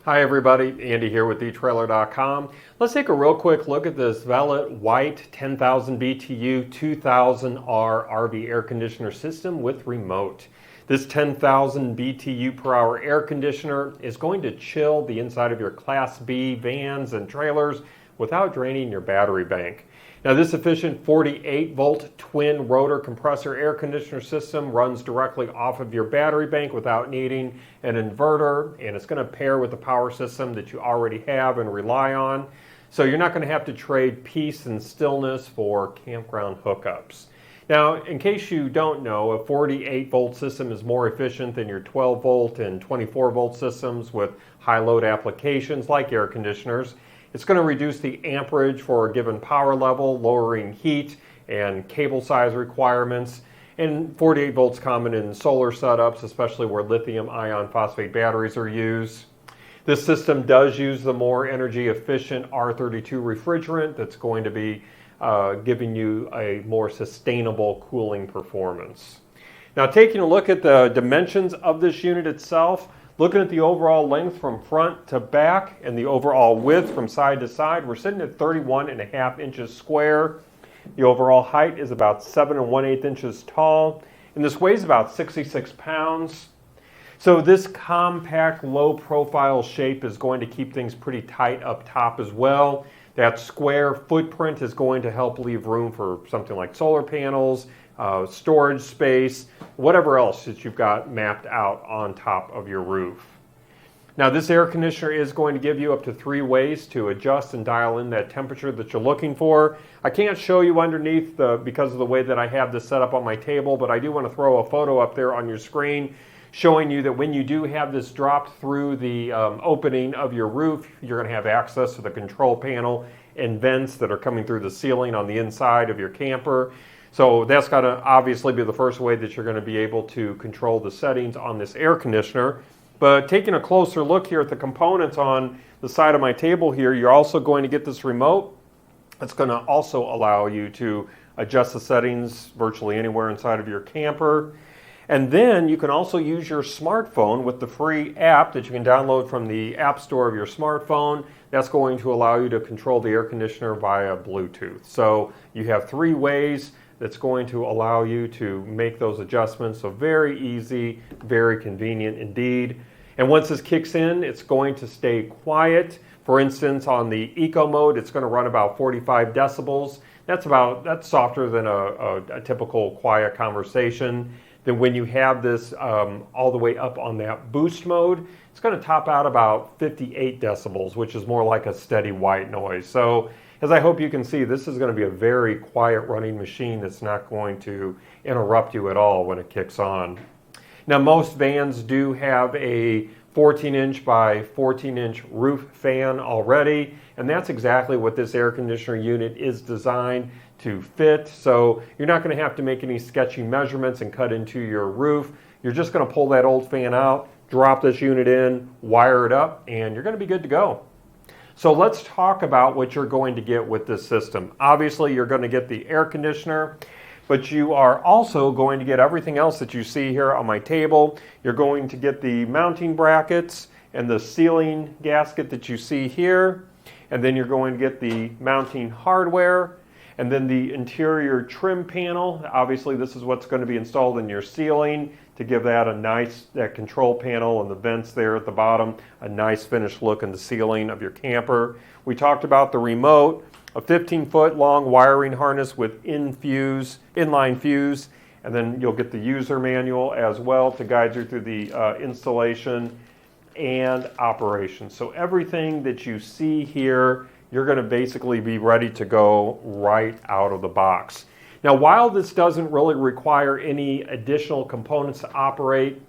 Hi everybody, Andy here with thetrailer.com. Let's take a real quick look at this Velit white 10,000 BTU 2000R RV air conditioner system with remote. This 10,000 BTU per hour air conditioner is going to chill the inside of your Class B vans and trailers without draining your battery bank. Now this efficient 48 volt twin rotor compressor air conditioner system runs directly off of your battery bank without needing an inverter, and it's going to pair with the power system that you already have and rely on. So you're not going to have to trade peace and stillness for campground hookups. Now, in case you don't know, a 48 volt system is more efficient than your 12 volt and 24 volt systems with high load applications like air conditioners. It's going to reduce the amperage for a given power level, lowering heat and cable size requirements. And 48 volts common in solar setups, especially where lithium ion phosphate batteries are used. This system does use the more energy efficient R32 refrigerant that's going to be giving you a more sustainable cooling performance. Now, taking a look at the dimensions of this unit itself, looking at the overall length from front to back and the overall width from side to side, we're sitting at 31.5 inches square. The overall height is about 7 1/8 inches tall, and this weighs about 66 pounds. So this compact, low-profile shape is going to keep things pretty tight up top as well. That square footprint is going to help leave room for something like solar panels, storage space, whatever else that you've got mapped out on top of your roof. Now this air conditioner is going to give you up to 3 ways to adjust and dial in that temperature that you're looking for. I can't show you underneath because of the way that I have this set up on my table, but I do want to throw a photo up there on your screen showing you that when you do have this dropped through the opening of your roof, you're going to have access to the control panel and vents that are coming through the ceiling on the inside of your camper. So that's got to obviously be the first way that you're going to be able to control the settings on this air conditioner. But taking a closer look here at the components on the side of my table here, you're also going to get this remote. It's going to also allow you to adjust the settings virtually anywhere inside of your camper. And then you can also use your smartphone with the free app that you can download from the App Store of your smartphone. That's going to allow you to control the air conditioner via Bluetooth. So you have 3 ways that's going to allow you to make those adjustments. So very easy, very convenient indeed. And once this kicks in, it's going to stay quiet. For instance, on the eco mode, it's going to run about 45 decibels. That's softer than a typical quiet conversation. Then when you have this all the way up on that boost mode, it's going to top out about 58 decibels, which is more like a steady white noise. So as I hope you can see, this is going to be a very quiet running machine that's not going to interrupt you at all when it kicks on. Now most vans do have a 14-inch by 14-inch roof fan already, and that's exactly what this air conditioner unit is designed to fit. So you're not going to have to make any sketchy measurements and cut into your roof. You're just going to pull that old fan out, drop this unit in, wire it up, and you're going to be good to go. So let's talk about what you're going to get with this system. Obviously, you're going to get the air conditioner, but you are also going to get everything else that you see here on my table. You're going to get the mounting brackets and the ceiling gasket that you see here, and then you're going to get the mounting hardware, and then the interior trim panel. Obviously, this is what's going to be installed in your ceiling to give that that control panel and the vents there at the bottom, a nice finished look in the ceiling of your camper. We talked about the remote, a 15-foot long wiring harness with inline fuse, and then you'll get the user manual as well to guide you through the installation and operation. So everything that you see here, you're going to basically be ready to go right out of the box. Now, while this doesn't really require any additional components to operate,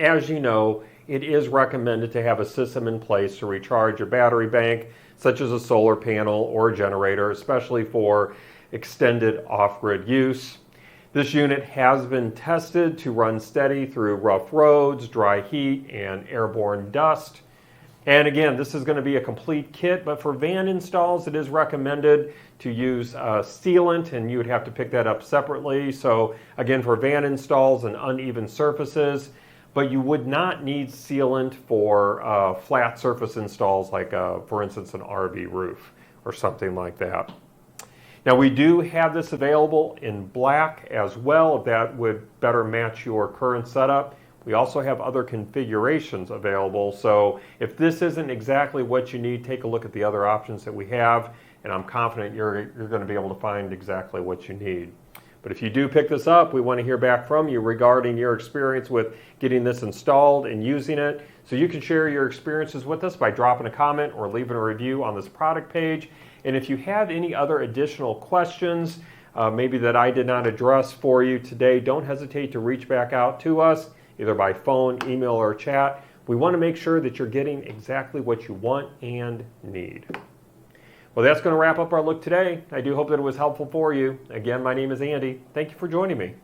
as you know, it is recommended to have a system in place to recharge your battery bank, such as a solar panel or a generator, especially for extended off-grid use. This unit has been tested to run steady through rough roads, dry heat, and airborne dust. And again, this is going to be a complete kit, but for van installs, it is recommended to use sealant, and you would have to pick that up separately. So again, for van installs and uneven surfaces, but you would not need sealant for flat surface installs like, for instance, an RV roof or something like that. Now we do have this available in black as well, if that would better match your current setup. We also have other configurations available, so if this isn't exactly what you need, take a look at the other options that we have, and I'm confident you're going to be able to find exactly what you need. But if you do pick this up, we want to hear back from you regarding your experience with getting this installed and using it. So you can share your experiences with us by dropping a comment or leaving a review on this product page. And if you have any other additional questions, maybe that I did not address for you today, don't hesitate to reach back out to us, either by phone, email, or chat. We want to make sure that you're getting exactly what you want and need. Well, that's going to wrap up our look today. I do hope that it was helpful for you. Again, my name is Andy. Thank you for joining me.